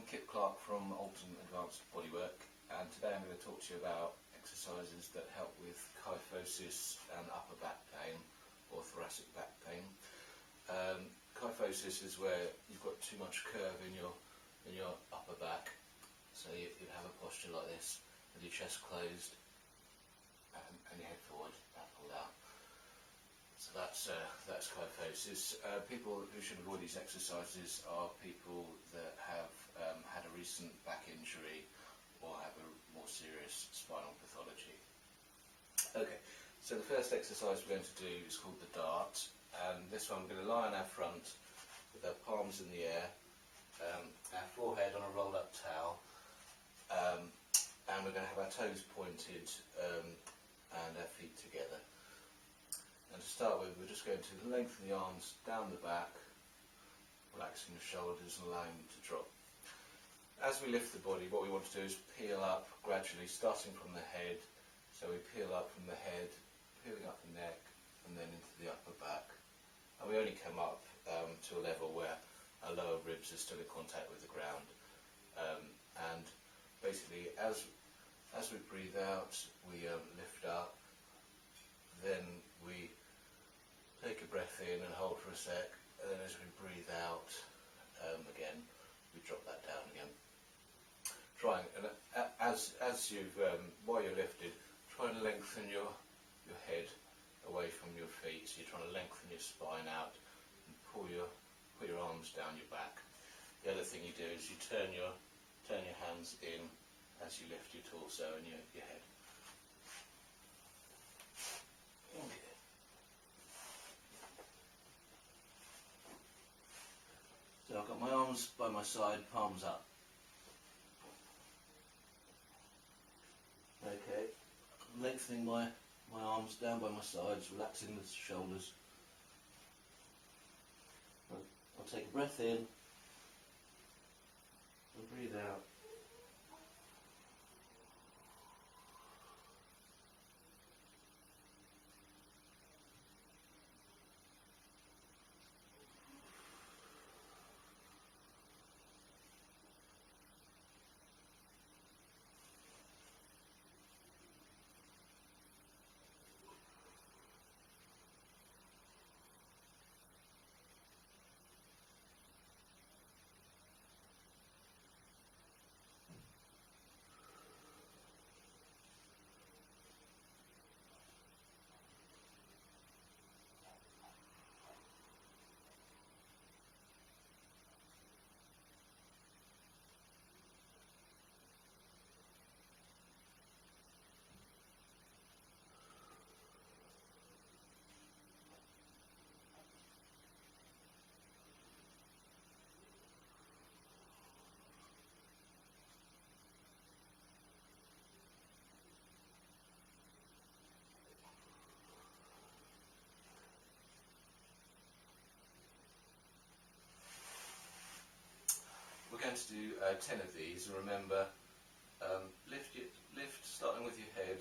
From Alton Advanced Bodywork, and today I'm going to talk to you about exercises that help with kyphosis and upper back pain or thoracic back pain. Kyphosis is where you've got too much curve in your upper back, so you have a posture like this with your chest closed and your head forward, back pulled out. So that's kyphosis. People who should avoid these exercises are people that have had a recent back injury or have a more serious spinal pathology. Okay, so the first exercise we're going to do is called the dart, and this one we're going to lie on our front with our palms in the air, our forehead on a rolled up towel, and we're going to have our toes pointed and our feet together. And to start with, we're just going to lengthen the arms down the back, relaxing the shoulders and allowing them to drop. As we lift the body, what we want to do is peel up gradually, starting from the head. So we peel up from the head, peeling up the neck, and then into the upper back. And we only come up to a level where our lower ribs are still in contact with the ground. And basically, as we breathe out, we lift up. Then we take a breath in and hold for a sec, and then as we breathe out again, we drop that down again. Trying, and while you're lifted, try and lengthen your head away from your feet. So you're trying to lengthen your spine out and pull your arms down your back. The other thing you do is you turn your hands in as you lift your torso and your head. Okay. So I've got my arms by my side, palms up. Okay, I'm lengthening my arms down by my sides, relaxing the shoulders. I'll take a breath in and breathe out. We're going to do 10 of these, and remember, lift starting with your head,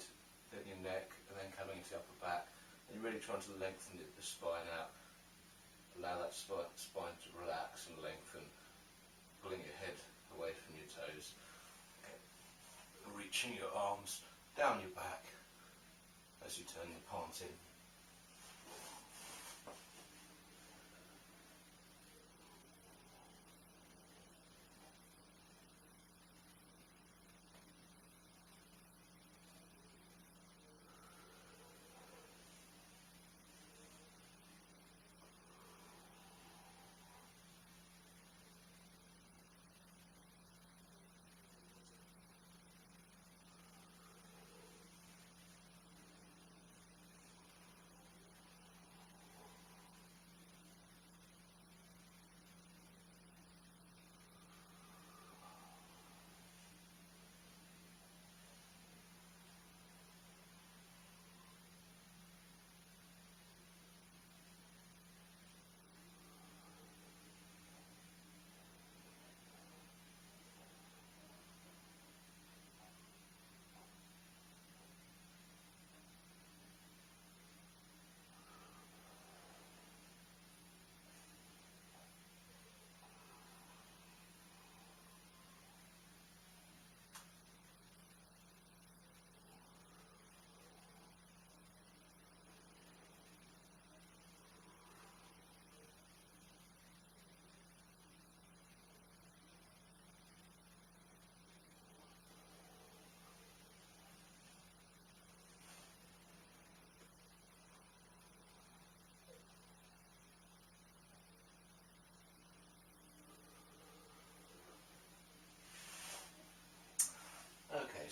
then your neck, and then coming into the upper back, and you're really trying to lengthen the spine out. Allow that spine to relax and lengthen, pulling your head away from your toes. Okay. Reaching your arms down your back as you turn your palms in.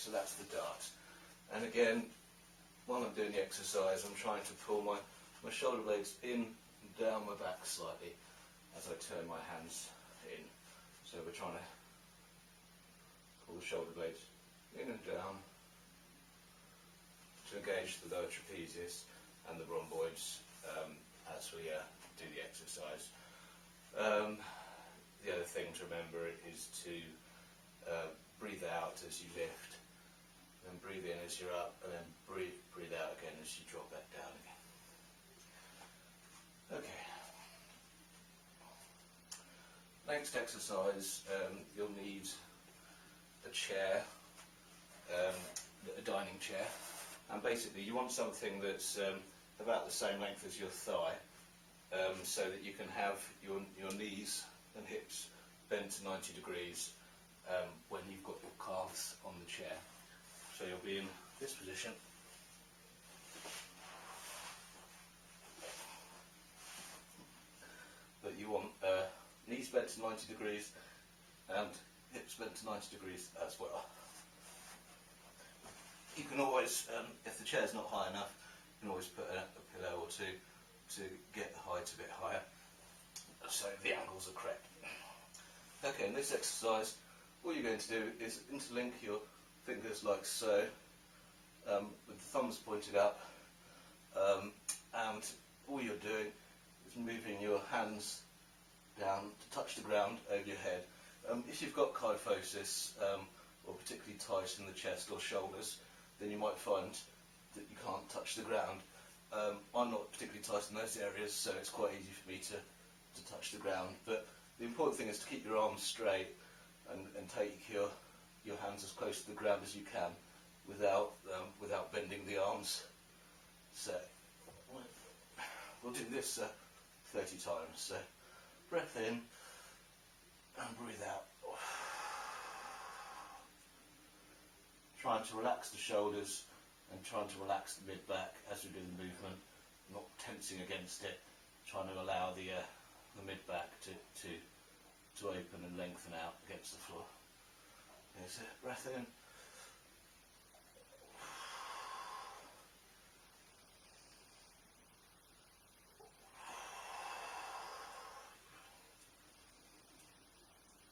so that's the dart. And again, while I'm doing the exercise, I'm trying to pull my shoulder blades in and down my back slightly as I turn my hands in. So we're trying to pull the shoulder blades in and down to engage the lower trapezius and the rhomboids as we do the exercise. The other thing to remember is to breathe out as you lift, then breathe in as you're up, and then breathe out again as you drop back down again. Okay. Next exercise, you'll need a chair, a dining chair, and basically you want something that's about the same length as your thigh, so that you can have your knees and hips bent to 90 degrees when you've got your calves on the chair. So you'll be in this position. But you want knees bent to 90 degrees and hips bent to 90 degrees as well. You can always, if the chair's not high enough, you can always put a pillow or two to get the height a bit higher, so the angles are correct. Okay, in this exercise, all you're going to do is interlink your fingers like so, with the thumbs pointed up, and all you're doing is moving your hands down to touch the ground over your head. If you've got kyphosis, or particularly tight in the chest or shoulders, then you might find that you can't touch the ground. I'm not particularly tight in those areas, so it's quite easy for me to touch the ground. But the important thing is to keep your arms straight and take your hands as close to the ground as you can without bending the arms. So we'll do this 30 times. So breath in and breathe out. Trying to relax the shoulders and trying to relax the mid-back as we do the movement, not tensing against it, trying to allow the mid-back to open and lengthen out against the floor. Okay, so breath in.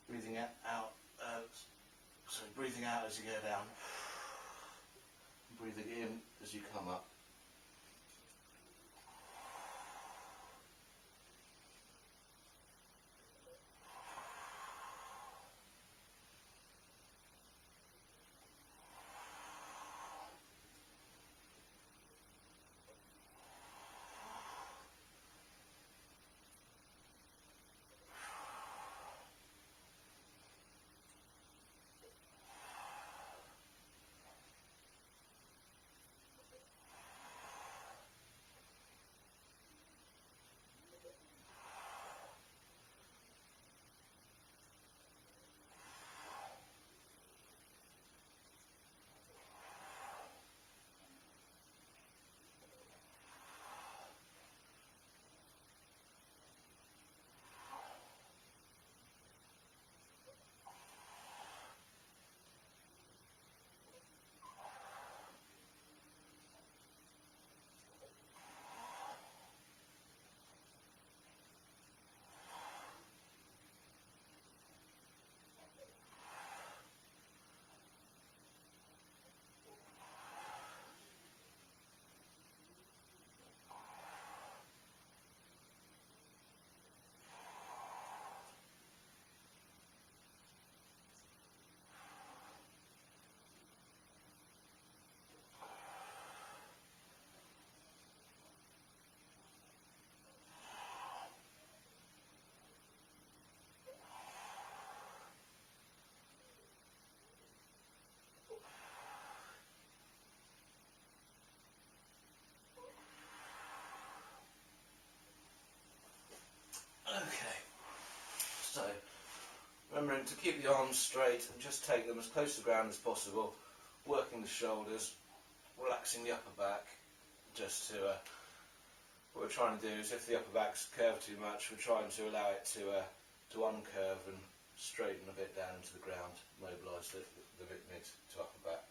Breathing out, breathing out as you go down. Breathing in as you come up. Okay, so remembering to keep the arms straight and just take them as close to the ground as possible, working the shoulders, relaxing the upper back, just to, what we're trying to do is if the upper back's curved too much, we're trying to allow it to uncurve and straighten a bit down to the ground, mobilise the mid to upper back.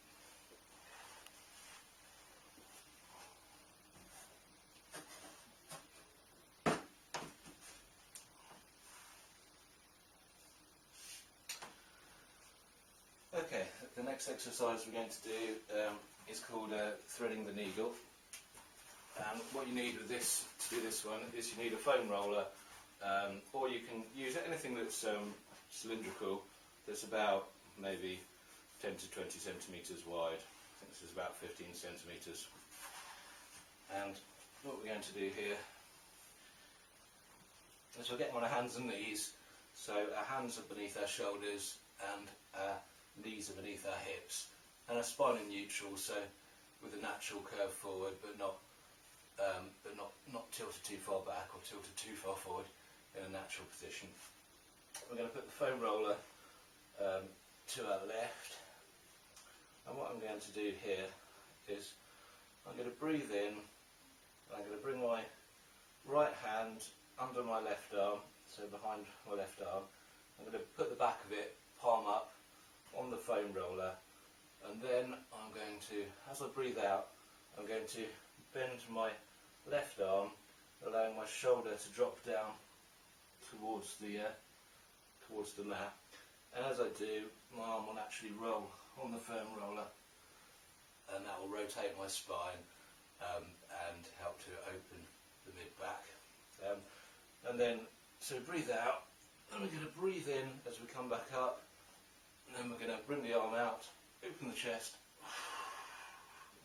Okay, the next exercise we're going to do is called threading the needle. And what you need with this, to do this one, is you need a foam roller, or you can use anything that's cylindrical, that's about maybe 10 to 20 centimetres wide. I think this is about 15 centimetres. And what we're going to do here is we'll get on our hands and knees, so our hands are beneath our shoulders and our knees are beneath our hips, and our spine in neutral, so with a natural curve forward, but not tilted too far back or tilted too far forward, in a natural position. We're going to put the foam roller to our left, and what I'm going to do here is I'm going to breathe in, and I'm going to bring my right hand under my left arm, so behind my left arm. I'm going to put the back of it, palm up, on the foam roller, and then I'm going to, as I breathe out, I'm going to bend my left arm, allowing my shoulder to drop down towards the mat, and as I do, my arm will actually roll on the foam roller, and that will rotate my spine and help to open the mid-back. And then, so breathe out, and we're going to breathe in as we come back up, and then we're going to bring the arm out, open the chest,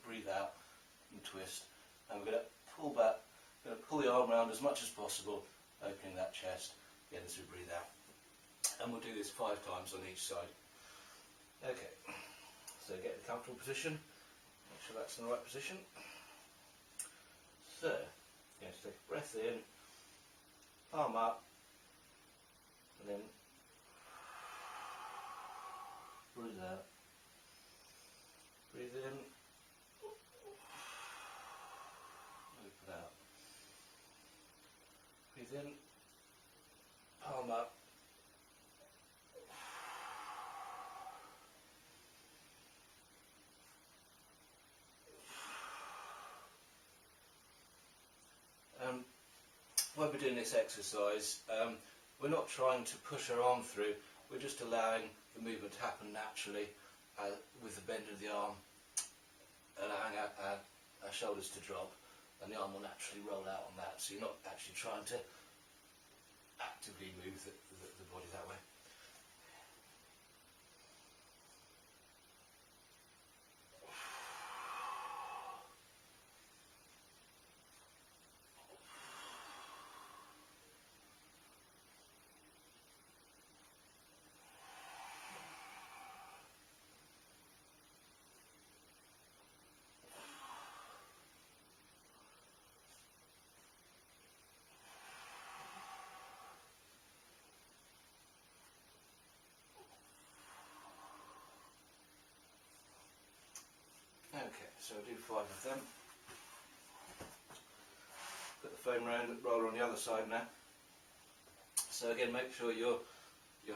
breathe out and twist, and we're going to pull back, we're going to pull the arm around as much as possible, opening that chest again as we breathe out. And we'll do this 5 times on each side. Okay, so get a comfortable position, make sure that's in the right position. So, you're going to take a breath in, palm up, and then breathe out. Breathe in, open out. Breathe in, palm up. When we're doing this exercise, we're not trying to push our arm through, we're just allowing the movement to happen naturally with the bend of the arm, allowing our shoulders to drop, and the arm will naturally roll out on that, so you're not actually trying to actively move the body that way. Okay, so I'll do 5 of them. Put the foam roller on the other side now. So again, make sure your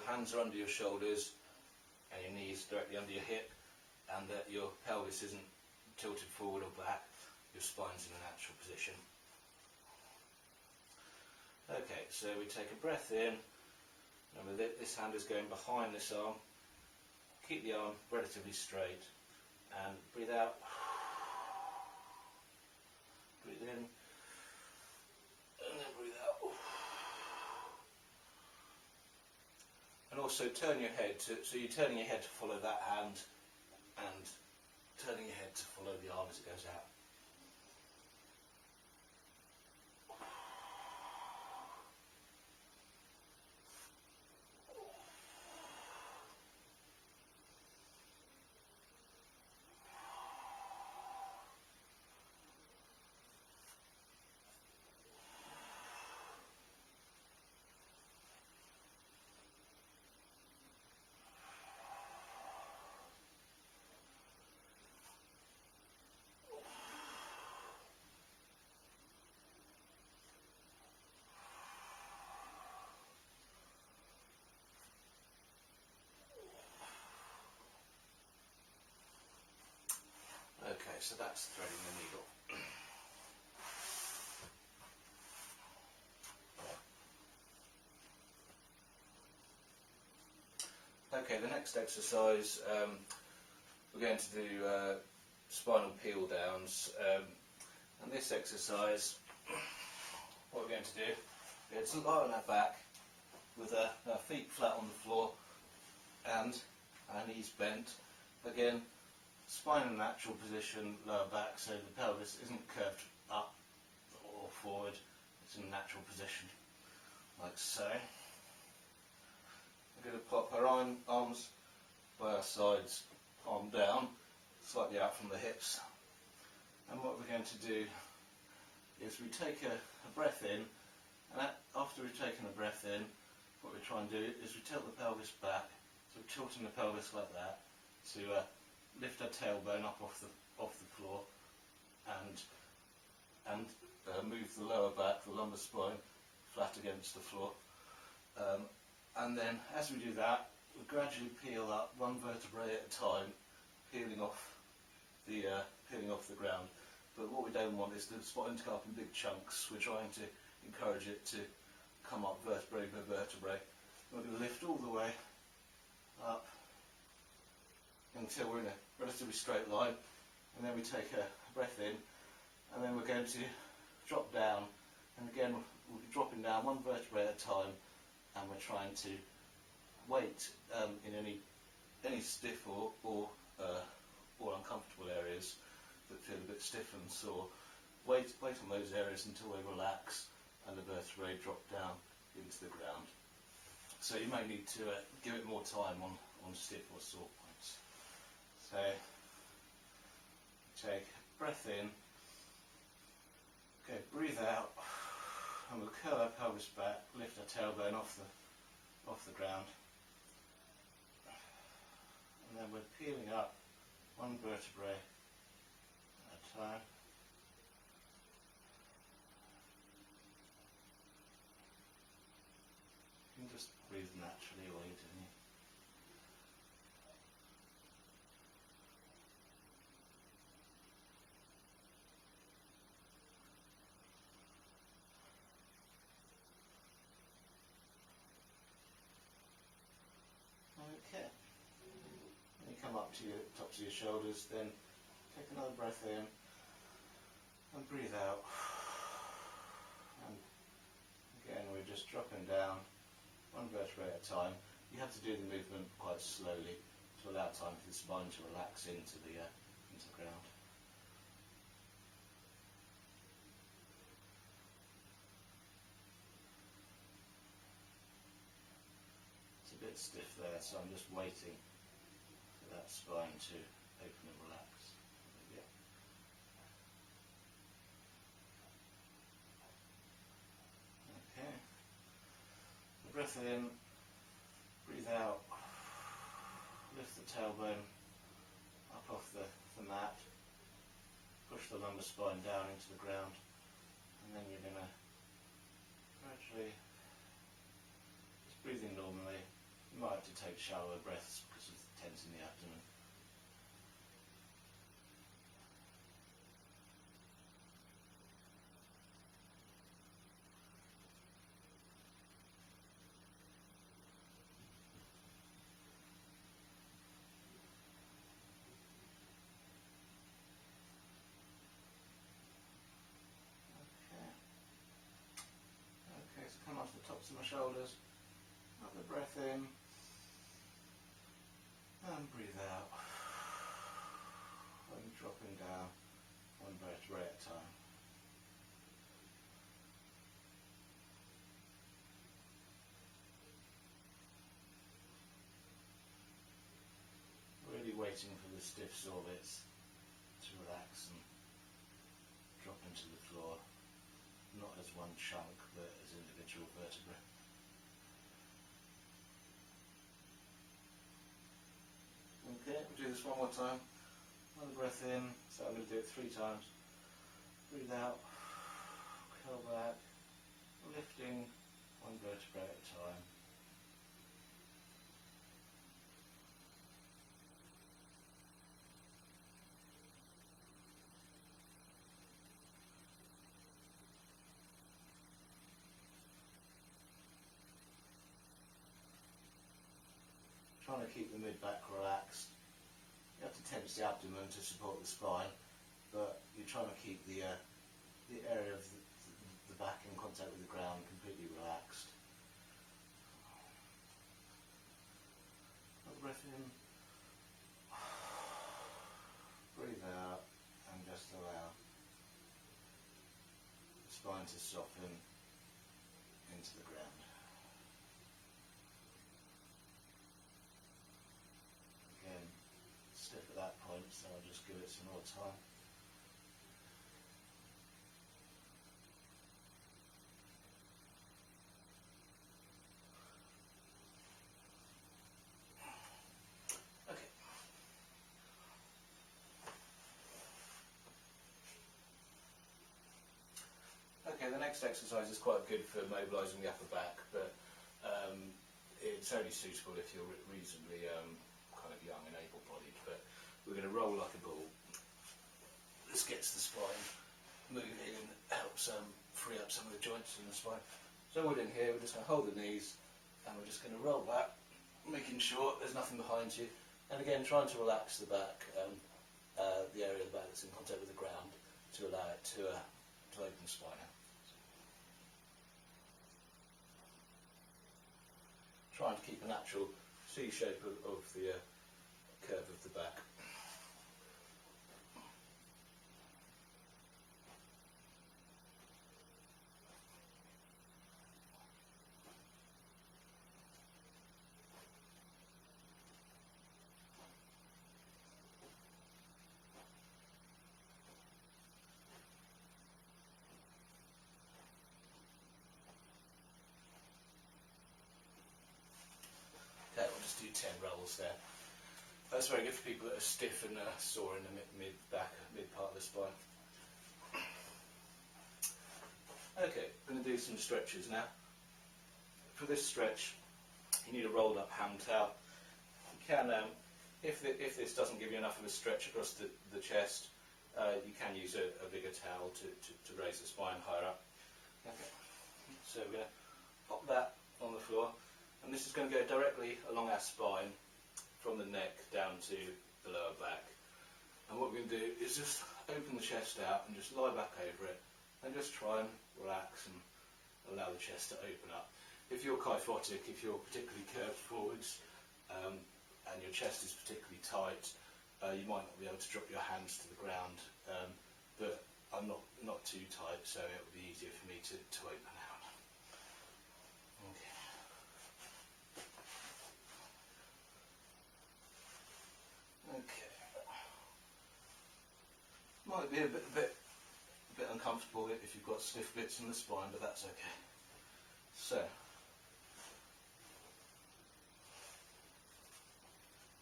hands are under your shoulders and your knees directly under your hip, and that your pelvis isn't tilted forward or back, your spine's in a natural position. Okay, so we take a breath in. Remember, this hand is going behind this arm. Keep the arm relatively straight, and breathe out. Breathe in, and then breathe out. And also turn your head, so you're turning your head to follow that hand, and turning your head to follow the arm as it goes out. Okay, so that's threading the needle. Okay, the next exercise, we're going to do spinal peel downs, and this exercise, what we're going to do is lie on our back with our feet flat on the floor and our knees bent. Again, spine in natural position, lower back, so the pelvis isn't curved up or forward, it's in a natural position, like so. We're going to pop our arms by our sides, palm down, slightly out from the hips. And what we're going to do is we take a breath in, and after we've taken a breath in, what we try and do is we tilt the pelvis back, so we're tilting the pelvis like that, to lift our tailbone up off the floor, and move the lower back, the lumbar spine, flat against the floor. And then, as we do that, we gradually peel up one vertebrae at a time, peeling off the ground. But what we don't want is the spine to come up in big chunks. We're trying to encourage it to come up vertebrae by vertebrae. We're going to lift all the way up until we're in a relatively straight line, and then we take a breath in, and then we're going to drop down, and again we'll be dropping down one vertebrae at a time, and we're trying to weight in any stiff or uncomfortable areas that feel a bit stiff and sore. Weight on those areas until they relax and the vertebrae drop down into the ground. So you may need to give it more time on stiff or sore points. So take a breath in, okay, breathe out, and we'll curl our pelvis back, lift our tailbone off the ground, and then we're peeling up one vertebrae at a time. You can just breathe naturally while you're doing it. Okay. When you come up to your tops of your shoulders, then take another breath in and breathe out. And again, we're just dropping down one vertebrae at a time. You have to do the movement quite slowly to allow time for the spine to relax into the ground. It's a bit stiff there, so I'm just waiting for that spine to open and relax. There we go. Okay. Breath in, breathe out, lift the tailbone up off the mat, push the lumbar spine down into the ground, and then you're going to gradually just breathe in normally. You might have to take shallower breaths because of the tense in the abdomen. Okay, so come onto the tops of my shoulders, another breath in, and breathe out, and dropping down one vertebrae at a time. Really waiting for the stiff sore bits to relax and drop into the floor, not as one chunk but as individual vertebrae. Okay, we'll do this one more time. Another breath in, so I'm going to do it 3 times. Breathe out, curl back, lifting one vertebrae at a time. trying to keep the mid-back relaxed. You have to tense the abdomen to support the spine, but you're trying to keep the area of the back in contact with the ground completely relaxed. Hold the breath in, breathe out, and just allow the spine to soften into the ground. Again, stiff at that point, so I'll just give it some more time. Okay, the next exercise is quite good for mobilising the upper back, but it's only suitable if you're reasonably kind of young and able-bodied. But we're going to roll like a ball. This gets the spine moving and helps free up some of the joints in the spine. So what we're doing here, we're just going to hold the knees and we're just going to roll back, making sure there's nothing behind you. And again, trying to relax the back, the area of the back that's in contact with the ground, to allow it to open spine out. Trying to keep a natural C shape of the curve of the back. Okay, we'll just do 10 rolls there. That's very good for people that are stiff and sore in the mid part of the spine. Okay, I'm going to do some stretches now. For this stretch, you need a rolled up hand towel. You can, if this doesn't give you enough of a stretch across the chest, you can use a bigger towel to raise the spine higher up. Okay, so we're going to pop that on the floor. And this is going to go directly along our spine from the neck down to the lower back. And what we're going to do is just open the chest out and just lie back over it and just try and relax and allow the chest to open up. If you're kyphotic, if you're particularly curved forwards and your chest is particularly tight, you might not be able to drop your hands to the ground, but I'm not too tight, so it will be easier for me to open out. Okay. Okay. Might be a bit uncomfortable if you've got stiff bits in the spine, but that's okay. So,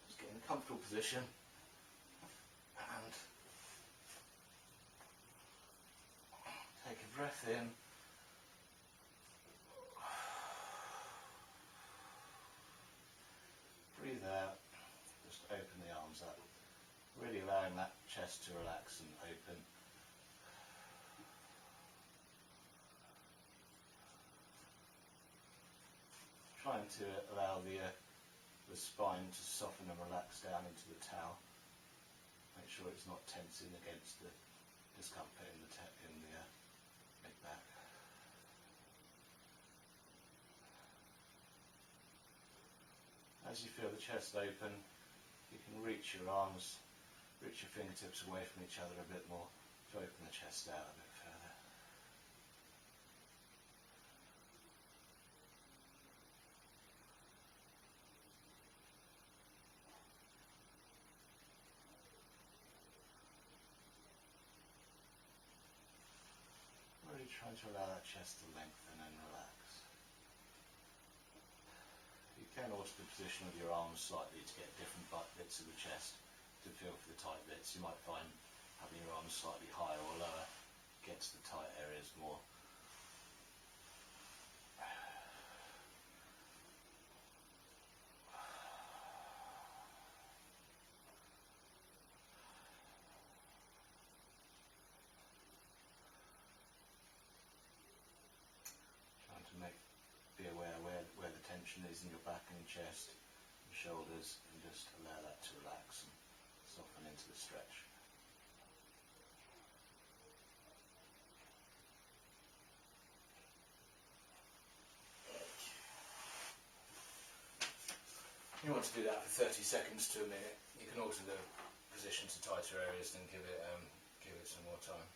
just get in a comfortable position and take a breath in. Breathe out. Just open the arms up. Really allowing that chest to relax and open. Trying to allow the spine to soften and relax down into the towel. Make sure it's not tensing against the discomfort in the mid-back. As you feel the chest open, you can reach your arms, reach your fingertips away from each other a bit more to open the chest out a bit further. Really trying to allow that chest to lengthen and relax. You can alter the position of your arms slightly to get different bits of the chest to feel for the tight bits. You might find having your arms slightly higher or lower gets the tight areas more. Trying to be aware where the tension is in your back and chest, the shoulders, and just allow that to relax and soften into the stretch. You want to do that for 30 seconds to a minute. You can alter the position to tighter areas and give it some more time.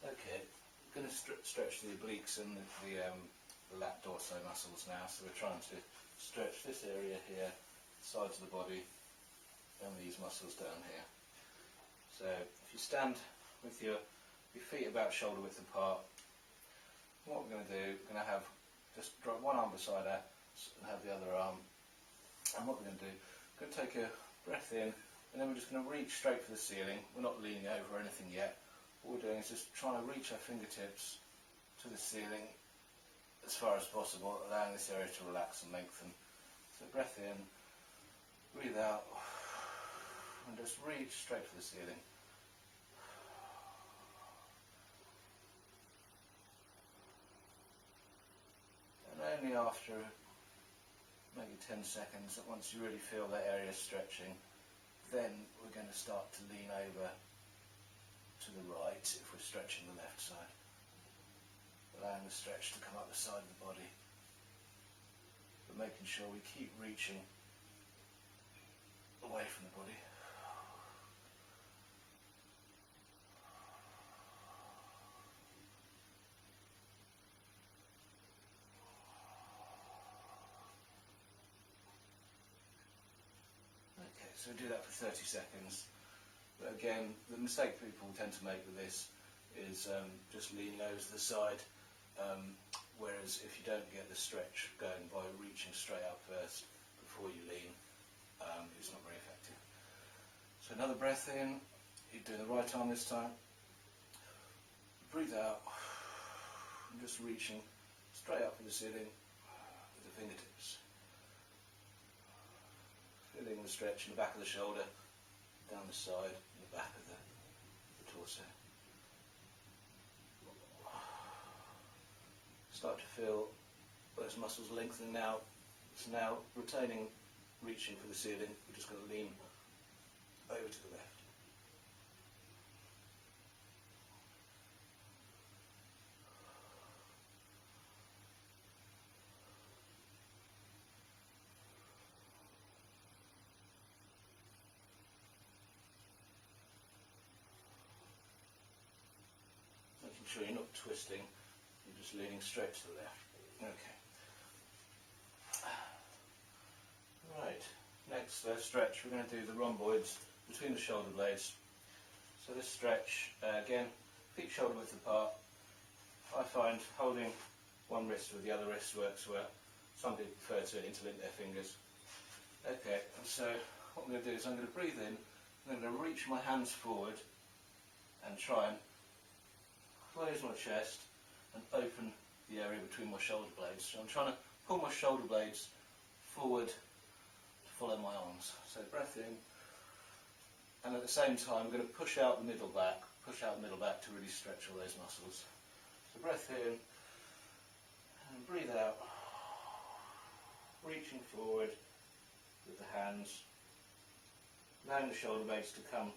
Okay, we're going to stretch the obliques and the lat dorso muscles now. So we're trying to stretch this area here, sides of the body, and these muscles down here. So if you stand with your feet about shoulder width apart, what we're going to do, we're going to have just drop one arm beside her and have the other arm. And what we're going to do, we're going to take a breath in, and then we're just going to reach straight for the ceiling. We're not leaning over or anything yet. What we're doing is just trying to reach our fingertips to the ceiling as far as possible, allowing this area to relax and lengthen. So breath in, breathe out, and just reach straight for the ceiling. And only after maybe 10 seconds, that once you really feel that area stretching, then we're going to start to lean over to the right if we're stretching the left side, allowing the stretch to come up the side of the body, but making sure we keep reaching away from the body. Okay, so we do that for 30 seconds. But again, the mistake people tend to make with this is just leaning over to the side, whereas if you don't get the stretch going by reaching straight out first before you lean, it's not very effective. So another breath in, you're doing the right arm this time. Breathe out, and just reaching straight up for the ceiling with the fingertips. Feeling the stretch in the back of the shoulder, down the side and the back of the torso. Start to feel those muscles lengthening now. It's now retaining, reaching for the ceiling. We're just going to lean over to the left. Making sure you're not twisting, you're just leaning straight to the left. Okay. Right, next stretch, we're going to do the rhomboids between the shoulder blades. So this stretch, again, feet shoulder width apart. I find holding one wrist with the other wrist works well. Some people prefer to interlink their fingers. Okay, and so what I'm going to do is I'm going to breathe in, and I'm going to reach my hands forward and try and close my chest and open the area between my shoulder blades. So I'm trying to pull my shoulder blades forward to follow my arms. So breath in, and at the same time I'm going to push out the middle back to really stretch all those muscles. So breath in and breathe out, reaching forward with the hands, allowing the shoulder blades to come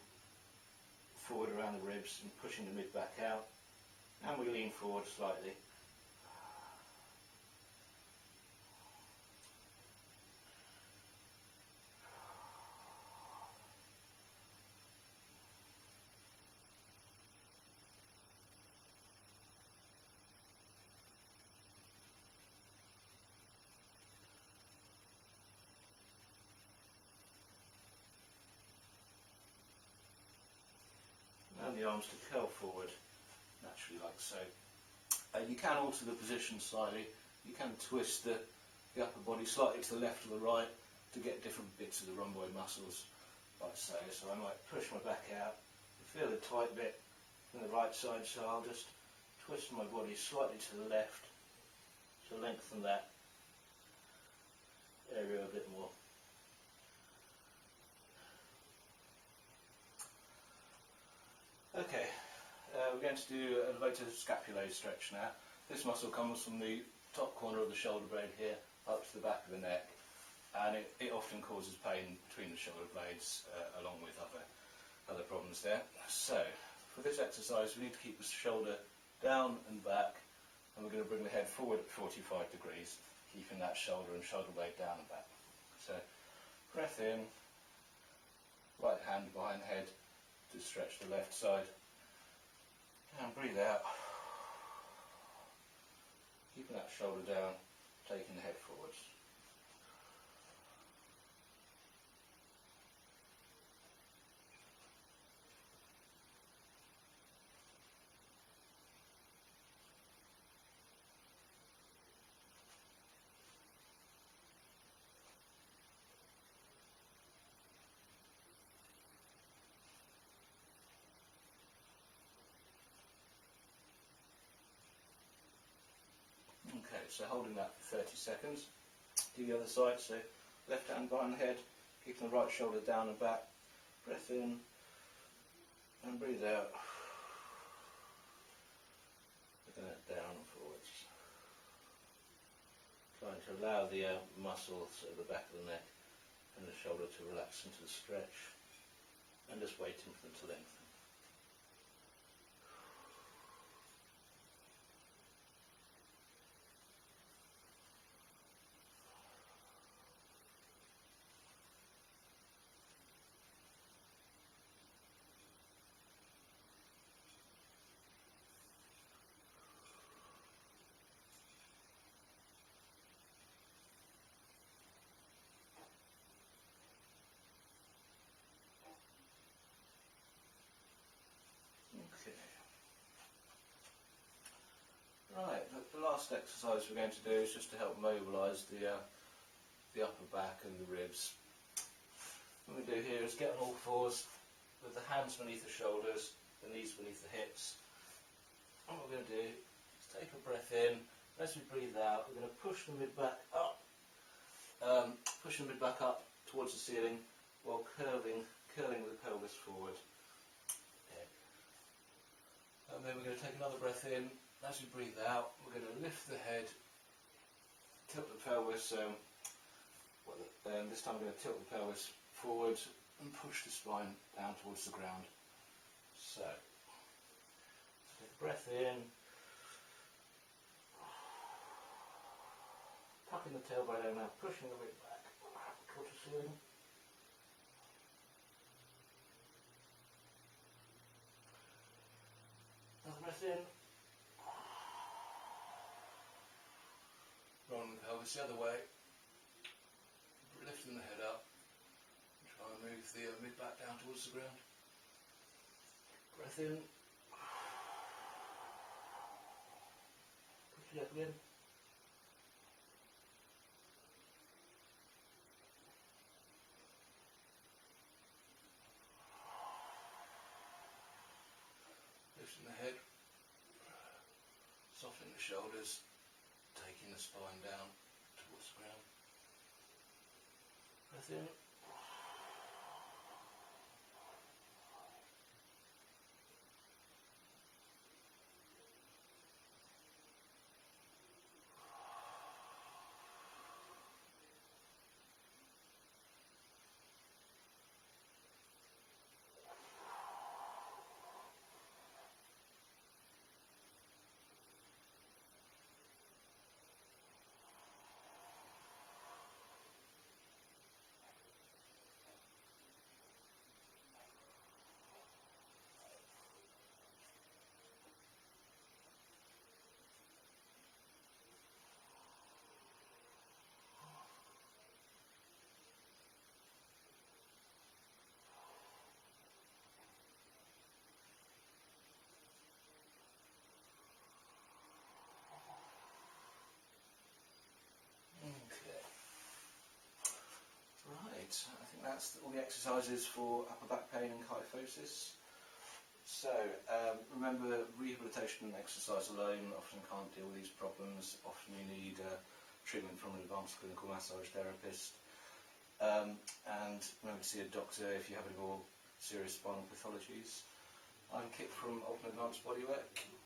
forward around the ribs and pushing the mid back out. And we lean forward slightly. And the arms to curl forward, naturally like so. You can alter the position slightly. You can twist the upper body slightly to the left or the right to get different bits of the rhomboid muscles, like so. So I might push my back out, feel the tight bit from the right side, so I'll just twist my body slightly to the left to lengthen that area a bit more. Okay, we're going to do a Levator scapula stretch now. This muscle comes from the top corner of the shoulder blade here up to the back of the neck, and it often causes pain between the shoulder blades along with other problems there. So for this exercise we need to keep the shoulder down and back, and we're going to bring the head forward at 45 degrees, keeping that shoulder and shoulder blade down and back. So breath in, right hand behind the head to stretch the left side, and breathe out, keeping that shoulder down, taking the head forwards. Okay, so holding that for 30 seconds. Do the other side, so left hand behind the head, keeping the right shoulder down and back. Breath in and breathe out. Bringing it down and forwards. Trying to allow the muscles at the back of the neck and the shoulder to relax into the stretch, and just waiting for them to lengthen. Okay. Right, the last exercise we're going to do is just to help mobilise the upper back and the ribs. What we do here is get on all fours with the hands beneath the shoulders, the knees beneath the hips. And what we're going to do is take a breath in. As we breathe out, we're going to push the mid back up, towards the ceiling while curling the pelvis forward. Okay. And then we're going to take another breath in. As we breathe out, we're going to lift the head, tilt the pelvis. This time we're going to tilt the pelvis forward and push the spine down towards the ground. So, take a breath in, tucking the tailbone in now, pushing the weight back towards the ceiling. Another breath in. Rolling the pelvis the other way, lifting the head up, and try and move the mid back down towards the ground. Breath in, push it up again. Lifting the head, softening the shoulders, taking the spine down towards the ground. Breath in. I think that's all the exercises for upper back pain and kyphosis. So remember, rehabilitation and exercise alone often can't deal with these problems. Often you need treatment from an advanced clinical massage therapist, and remember to see a doctor if you have any more serious spinal pathologies. I'm Kip from Ultimate Advanced Bodywork.